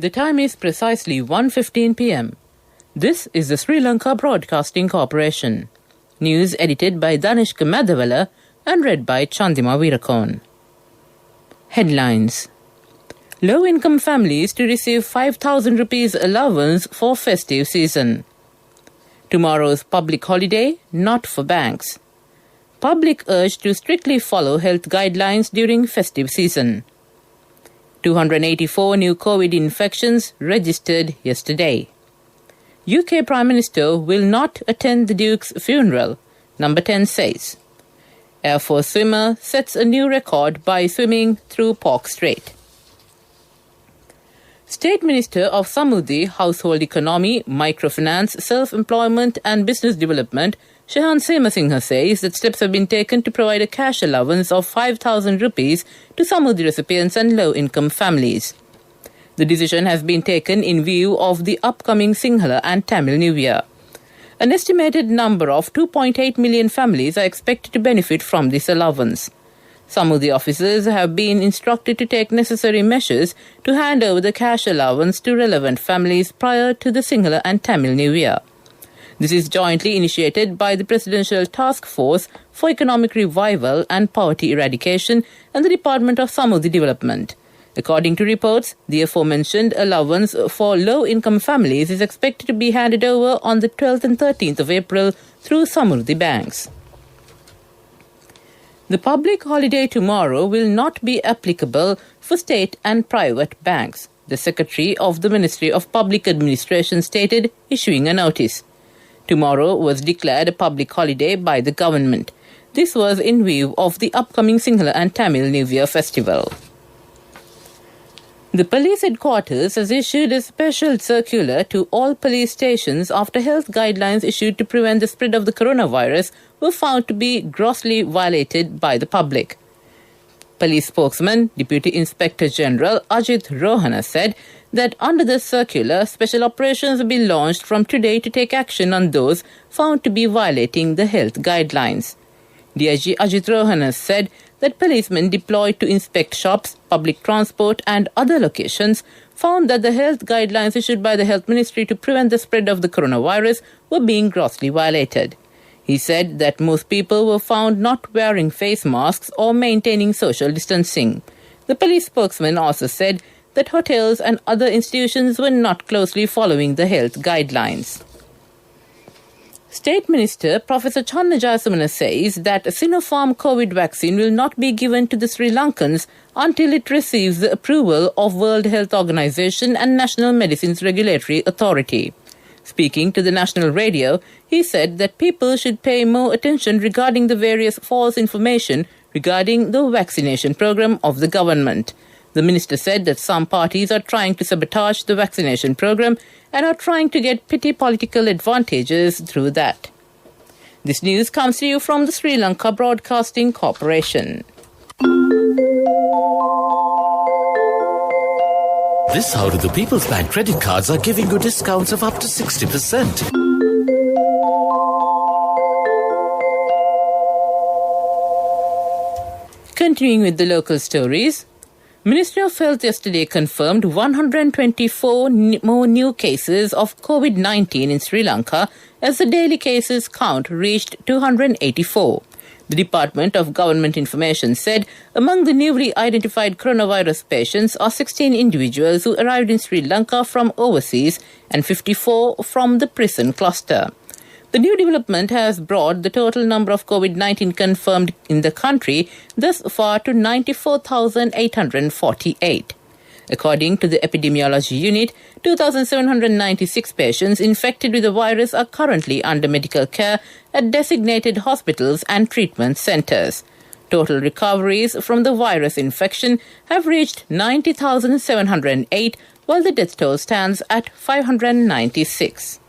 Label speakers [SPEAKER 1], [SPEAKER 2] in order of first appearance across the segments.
[SPEAKER 1] The time is precisely 1:15 p.m. This is the Sri Lanka Broadcasting Corporation. News edited by Danishka Madhavala and read by Chandima Veerakon. Headlines. Low-income families to receive 5,000 rupees allowance for festive season. Tomorrow's public holiday, not for banks. Public urged to strictly follow health guidelines during festive season. 284 new COVID infections registered yesterday. UK Prime Minister will not attend the Duke's funeral, Number 10 says. Air Force swimmer sets a new record by swimming through Pork Strait. State Minister of Samudhi, Household Economy, Microfinance, Self-Employment and Business Development, Shehan Semasinghe says that steps have been taken to provide a cash allowance of 5,000 rupees to Samudhi recipients and low-income families. The decision has been taken in view of the upcoming Sinhala and Tamil New Year. An estimated number of 2.8 million families are expected to benefit from this allowance. Samudhi officers have been instructed to take necessary measures to hand over the cash allowance to relevant families prior to the Sinhala and Tamil New Year. This is jointly initiated by the Presidential Task Force for Economic Revival and Poverty Eradication and the Department of Samudhi Development. According to reports, the aforementioned allowance for low-income families is expected to be handed over on the 12th and 13th of April through Samurdhi banks. The public holiday tomorrow will not be applicable for state and private banks, the Secretary of the Ministry of Public Administration stated, issuing a notice. Tomorrow was declared a public holiday by the government. This was in view of the upcoming Sinhala and Tamil New Year festival. The police headquarters has issued a special circular to all police stations after health guidelines issued to prevent the spread of the coronavirus were found to be grossly violated by the public. Police spokesman, Deputy Inspector General Ajit Rohana said that under the circular, special operations will be launched from today to take action on those found to be violating the health guidelines. DIG Ajit Rohana said that policemen deployed to inspect shops, public transport and other locations found that the health guidelines issued by the Health Ministry to prevent the spread of the coronavirus were being grossly violated. He said that most people were found not wearing face masks or maintaining social distancing. The police spokesman also said that hotels and other institutions were not closely following the health guidelines. State Minister Professor Channa Jayasumana says that a Sinopharm COVID vaccine will not be given to the Sri Lankans until it receives the approval of World Health Organization and National Medicines Regulatory Authority. Speaking to the national radio, he said that people should pay more attention regarding the various false information regarding the vaccination program of the government. The minister said that some parties are trying to sabotage the vaccination program and are trying to get petty political advantages through that. This news comes to you from the Sri Lanka Broadcasting Corporation.
[SPEAKER 2] This How Do the People's Bank credit cards are giving you discounts of up to 60%.
[SPEAKER 1] Continuing with the local stories, Ministry of Health yesterday confirmed 124 more new cases of COVID-19 in Sri Lanka as the daily cases count reached 284. The Department of Government Information said among the newly identified coronavirus patients are 16 individuals who arrived in Sri Lanka from overseas and 54 from the prison cluster. The new development has brought the total number of COVID-19 confirmed in the country thus far to 94,848. According to the Epidemiology Unit, 2,796 patients infected with the virus are currently under medical care at designated hospitals and treatment centers. Total recoveries from the virus infection have reached 90,708, while the death toll stands at 596.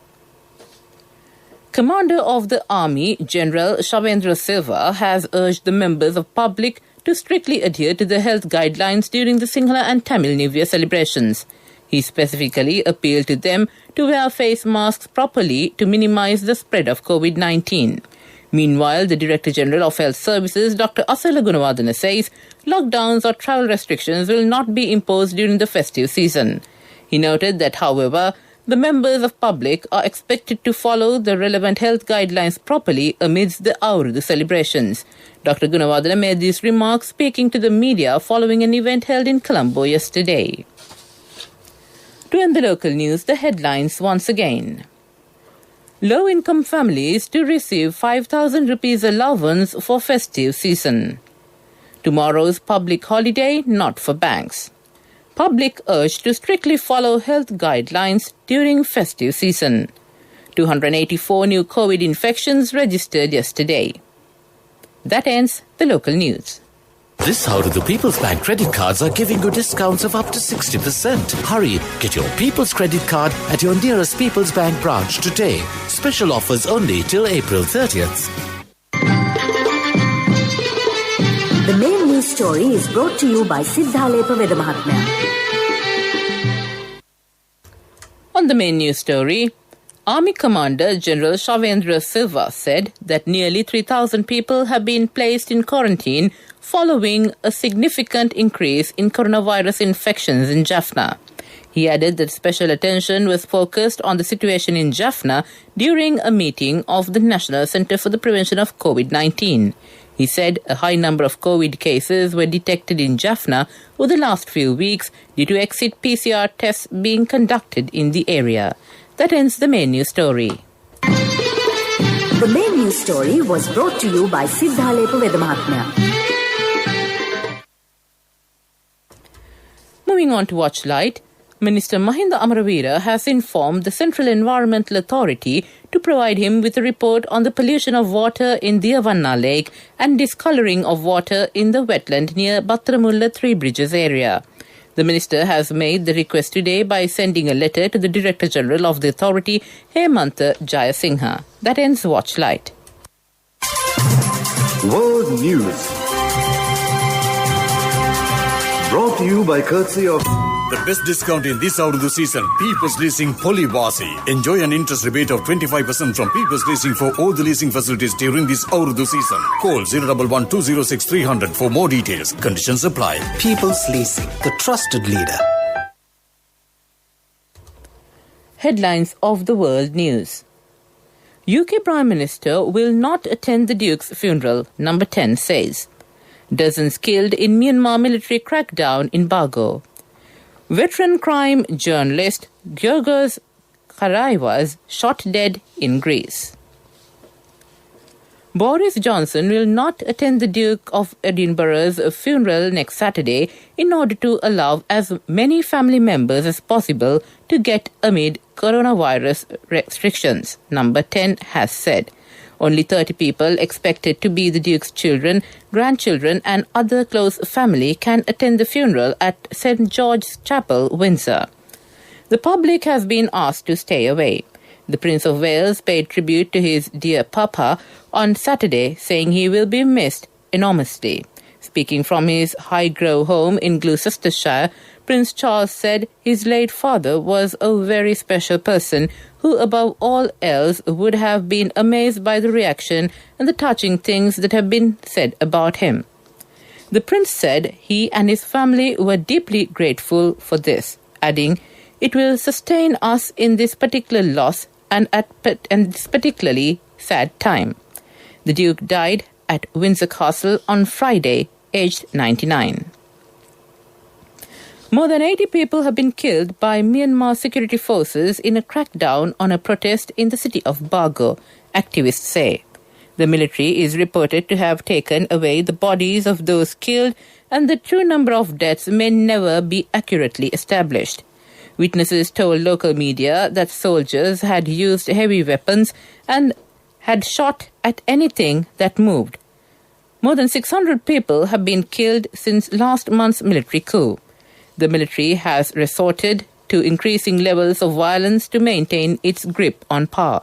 [SPEAKER 1] Commander of the Army, General Shavendra Silva, has urged the members of public to strictly adhere to the health guidelines during the Sinhala and Tamil New Year celebrations. He specifically appealed to them to wear face masks properly to minimize the spread of COVID-19. Meanwhile, the Director General of Health Services, Dr. Asala Gunawardana, says lockdowns or travel restrictions will not be imposed during the festive season. He noted that, however, the members of public are expected to follow the relevant health guidelines properly amidst the Aurudhu celebrations. Dr. Gunawardana made these remarks speaking to the media following an event held in Colombo yesterday. To end the local news, the headlines once again. Low-income families to receive 5,000 rupees allowance for festive season. Tomorrow's public holiday not for banks. Public urged to strictly follow health guidelines during festive season. 284 new COVID infections registered yesterday. That ends the local news.
[SPEAKER 2] This hour, the People's Bank credit cards are giving you discounts of up to 60%. Hurry, get your People's credit card at your nearest People's Bank branch today. Special offers only till April 30th.
[SPEAKER 3] The main news story is brought to you by Siddhalepa Vedamahatmya.
[SPEAKER 1] On the main news story, Army Commander General Shavendra Silva said that nearly 3,000 people have been placed in quarantine following a significant increase in coronavirus infections in Jaffna. He added that special attention was focused on the situation in Jaffna during a meeting of the National Centre for the Prevention of COVID-19. He said a high number of COVID cases were detected in Jaffna over the last few weeks due to exit PCR tests being conducted in the area. That ends the main news story.
[SPEAKER 3] The main news story was brought to you by Siddhalepa Vedamahatmya.
[SPEAKER 1] Moving on to Watchlight, Minister Mahinda Amaravira has informed the Central Environmental Authority to provide him with a report on the pollution of water in the Avanna Lake and discolouring of water in the wetland near Batramulla Three Bridges area. The minister has made the request today by sending a letter to the Director General of the authority, Hemantha Jayasinghe. That ends Watchlight.
[SPEAKER 4] World News. Brought to you by courtesy of
[SPEAKER 5] the best discount in this Aurudhu season, People's Leasing Polywasi. Enjoy an interest rebate of 25% from People's Leasing for all the leasing facilities during this Aurudhu season. Call 011 206 300 for more details. Conditions apply.
[SPEAKER 6] People's Leasing, the trusted leader.
[SPEAKER 1] Headlines of the world news. UK Prime Minister will not attend the Duke's funeral, Number 10 says. Dozens killed in Myanmar military crackdown in Bago. Veteran crime journalist Georgios Karaivas shot dead in Greece. Boris Johnson will not attend the Duke of Edinburgh's funeral next Saturday in order to allow as many family members as possible to get amid coronavirus restrictions, Number 10 has said. Only 30 people expected to be the Duke's children, grandchildren and other close family can attend the funeral at St. George's Chapel, Windsor. The public has been asked to stay away. The Prince of Wales paid tribute to his dear Papa on Saturday, saying he will be missed enormously. Speaking from his Highgrove home in Gloucestershire, Prince Charles said his late father was a very special person who above all else would have been amazed by the reaction and the touching things that have been said about him. The prince said he and his family were deeply grateful for this, adding, "It will sustain us in this particular loss and this particularly sad time." The Duke died at Windsor Castle on Friday, aged 99. More than 80 people have been killed by Myanmar security forces in a crackdown on a protest in the city of Bago, activists say. The military is reported to have taken away the bodies of those killed, and the true number of deaths may never be accurately established. Witnesses told local media that soldiers had used heavy weapons and had shot at anything that moved. More than 600 people have been killed since last month's military coup. The military has resorted to increasing levels of violence to maintain its grip on power.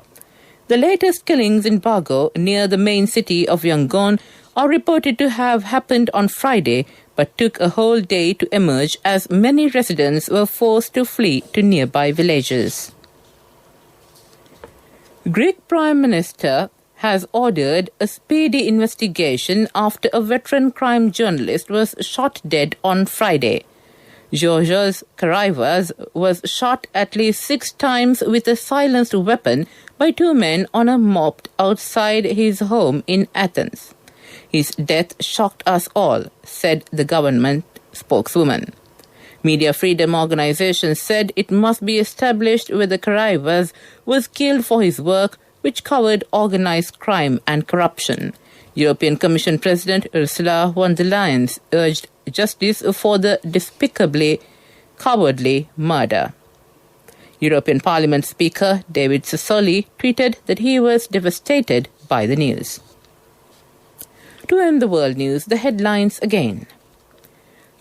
[SPEAKER 1] The latest killings in Bago, near the main city of Yangon, are reported to have happened on Friday, but took a whole day to emerge as many residents were forced to flee to nearby villages. Greek Prime Minister has ordered a speedy investigation after a veteran crime journalist was shot dead on Friday. Georgios Karivas was shot at least 6 times with a silenced weapon by 2 men on a mop outside his home in Athens. His death shocked us all, said the government spokeswoman. Media Freedom Organization said it must be established whether Karivas was killed for his work, which covered organized crime and corruption. European Commission President Ursula von der Leyen urged justice for the despicably cowardly murder. European Parliament Speaker David Sassoli tweeted that he was devastated by the news. To end the world news, the headlines again.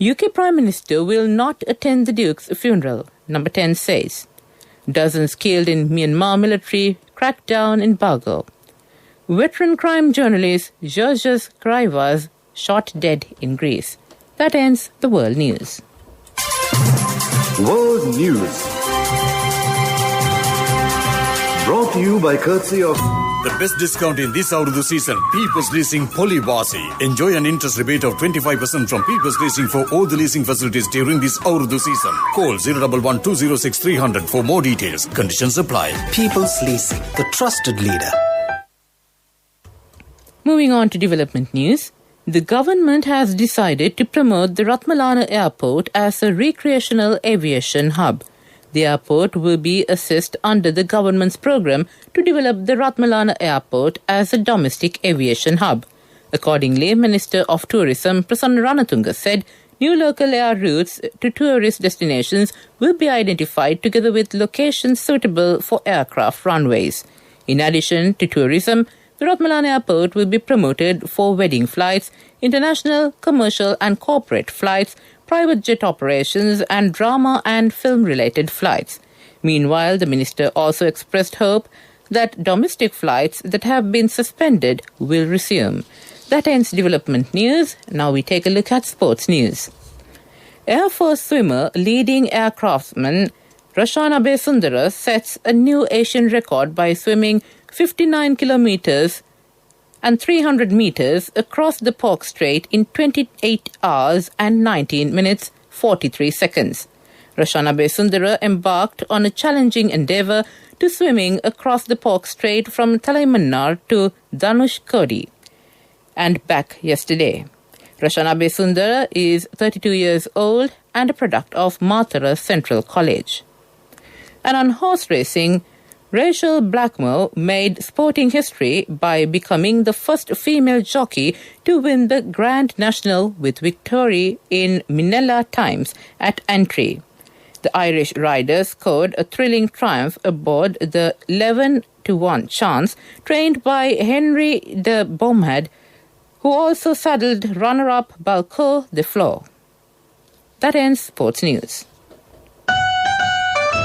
[SPEAKER 1] UK Prime Minister will not attend the Duke's funeral, Number 10 says. Dozens killed in Myanmar military crackdown in Bago. Veteran crime journalist Georgios Karivas shot dead in Greece. That ends the world news.
[SPEAKER 4] World News. Brought to you by courtesy of
[SPEAKER 5] The best discount in this Urdu season, People's Leasing Polywasi. Enjoy an interest rebate of 25% from People's Leasing for all the leasing facilities during this Urdu season. Call 011-206-300 for more details. Conditions apply.
[SPEAKER 6] People's Leasing, the trusted leader.
[SPEAKER 1] Moving on to development news. The government has decided to promote the Ratmalana Airport as a recreational aviation hub. The airport will be assessed under the government's program to develop the Ratmalana Airport as a domestic aviation hub. Accordingly, Minister of Tourism Prasanna Ranatunga said new local air routes to tourist destinations will be identified together with locations suitable for aircraft runways. In addition to tourism, the Ratmalana Airport will be promoted for wedding flights, international, commercial and corporate flights, private jet operations and drama and film-related flights. Meanwhile, the minister also expressed hope that domestic flights that have been suspended will resume. That ends development news. Now we take a look at sports news. Air Force swimmer, leading aircraftsman Rashana Besundara sets a new Asian record by swimming 59 kilometers and 300 meters across the Pork Strait in 28 hours and 19 minutes 43 seconds. Rashana Besundara embarked on a challenging endeavour to swimming across the Pork Strait from Talaimannar to Dhanushkodi and back yesterday. Rashana Besundara is 32 years old and a product of Mathura Central College. And on horse racing, Rachel Blackmore made sporting history by becoming the first female jockey to win the Grand National with victory in Minella Times at Antrim. The Irish rider scored a thrilling triumph aboard the 11-1 chance, trained by Henry de Beaumad, who also saddled runner-up Balco de Flo. That ends sports news.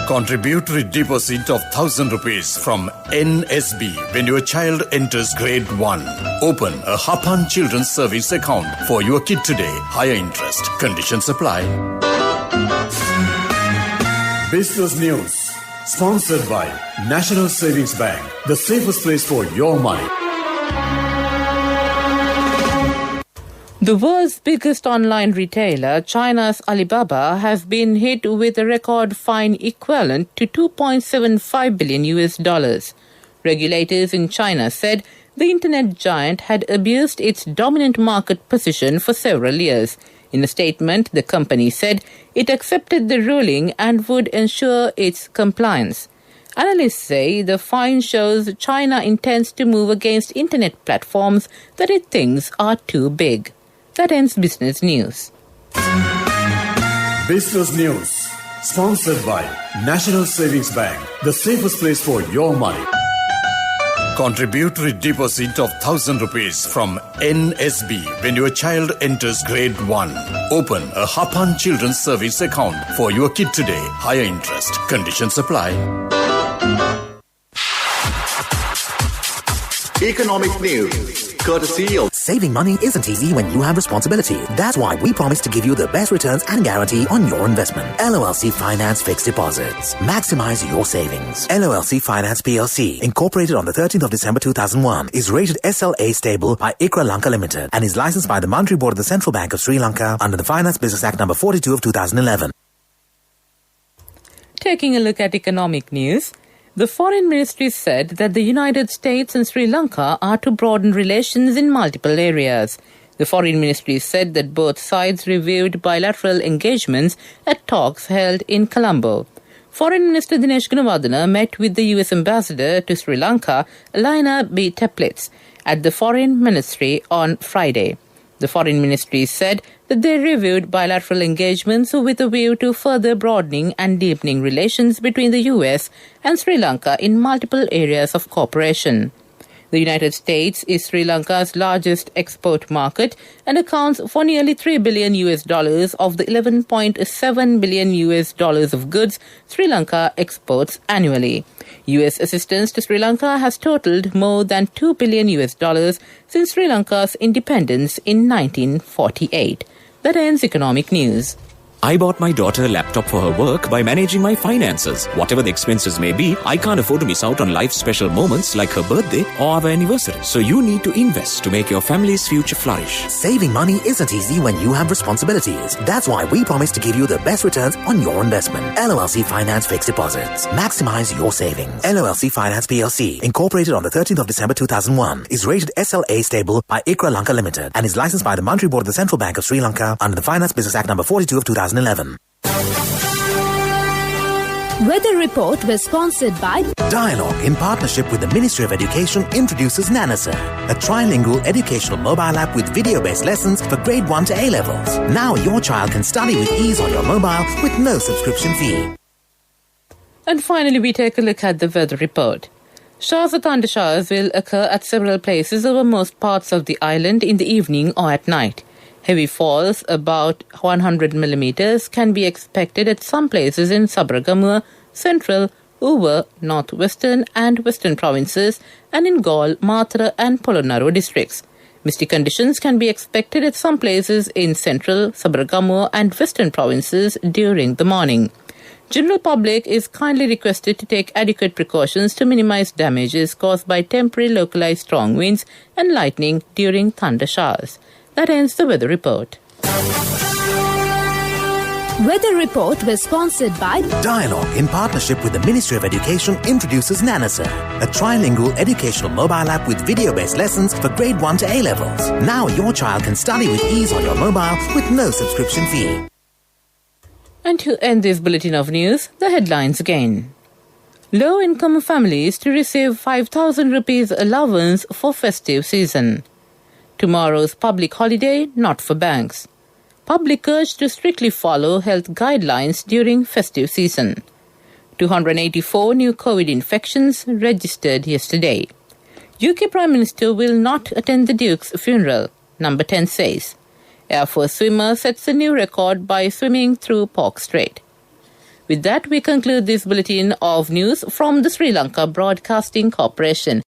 [SPEAKER 5] Contributory deposit of 1,000 rupees from NSB when your child enters grade 1. Open a Hapan Children's Service account for your kid today. Higher interest. Conditions apply. Business News. Sponsored by National Savings Bank. The safest place for your money.
[SPEAKER 1] The world's biggest online retailer, China's Alibaba, has been hit with a record fine equivalent to $2.75 billion. Regulators in China said the internet giant had abused its dominant market position for several years. In a statement, the company said it accepted the ruling and would ensure its compliance. Analysts say the fine shows China intends to move against internet platforms that it thinks are too big. That ends business news.
[SPEAKER 5] Business News. Sponsored by National Savings Bank. The safest place for your money. Contributory deposit of 1,000 rupees from NSB when your child enters grade 1. Open a Hapan Children's Service account for your kid today. Higher interest. Conditions apply.
[SPEAKER 4] Economic news, courtesy of
[SPEAKER 6] Saving money isn't easy when you have responsibility. That's why we promise to give you the best returns and guarantee on your investment. LOLC Finance Fixed Deposits. Maximize your savings. LOLC Finance PLC, incorporated on the 13th of December 2001, is rated SLA stable by ICRA Lanka Limited and is licensed by the Monetary Board of the Central Bank of Sri Lanka under the Finance Business Act number 42 of 2011.
[SPEAKER 1] Taking a look at economic news, the Foreign Ministry said that the United States and Sri Lanka are to broaden relations in multiple areas. The Foreign Ministry said that both sides reviewed bilateral engagements at talks held in Colombo. Foreign Minister Dinesh Gunawardena met with the U.S. Ambassador to Sri Lanka, Alina B. Teplitz, at the Foreign Ministry on Friday. The Foreign Ministry said that they reviewed bilateral engagements with a view to further broadening and deepening relations between the U.S. and Sri Lanka in multiple areas of cooperation. The United States is Sri Lanka's largest export market and accounts for nearly $3 billion of the $11.7 billion of goods Sri Lanka exports annually. U.S. assistance to Sri Lanka has totaled more than $2 billion since Sri Lanka's independence in 1948. That ends economic news.
[SPEAKER 7] I bought my daughter a laptop for her work by managing my finances. Whatever the expenses may be, I can't afford to miss out on life's special moments like her birthday or our anniversary. So you need to invest to make your family's future flourish.
[SPEAKER 6] Saving money isn't easy when you have responsibilities. That's why we promise to give you the best returns on your investment. LOLC Finance Fixed Deposits. Maximize your savings. LOLC Finance PLC, incorporated on the 13th of December 2001, is rated SLA stable by ICRA Lanka Limited and is licensed by the Monetary Board of the Central Bank of Sri Lanka under the Finance Business Act number 42 of 2011.
[SPEAKER 3] Weather report was sponsored by
[SPEAKER 6] Dialogue, in partnership with the Ministry of Education, introduces Nanasa, a trilingual educational mobile app with video-based lessons for grade 1 to A-levels. Now your child can study with ease on your mobile with no subscription fee.
[SPEAKER 1] And finally, we take a look at the weather report. Showers or thundershowers will occur at several places over most parts of the island in the evening or at night. Heavy falls, about 100 millimeters, can be expected at some places in Sabaragamuwa, Central, Uva, Northwestern and Western provinces, and in Galle, Matara and Polonnaruwa districts. Misty conditions can be expected at some places in Central, Sabaragamuwa and Western provinces during the morning. General public is kindly requested to take adequate precautions to minimize damages caused by temporary localized strong winds and lightning during thunder showers. That ends the weather report.
[SPEAKER 3] Weather report was sponsored by
[SPEAKER 6] Dialogue, in partnership with the Ministry of Education, introduces Nanasa, a trilingual educational mobile app with video-based lessons for grade 1 to A-levels. Now your child can study with ease on your mobile with no subscription fee.
[SPEAKER 1] And to end this bulletin of news, the headlines again. Low-income families to receive 5,000 rupees allowance for festive season. Tomorrow's public holiday not for banks. Public urged to strictly follow health guidelines during festive season. 284 new COVID infections registered yesterday. UK Prime Minister will not attend the Duke's funeral, Number 10 says. Air Force swimmer sets a new record by swimming through Pork Strait. With that, we conclude this bulletin of news from the Sri Lanka Broadcasting Corporation.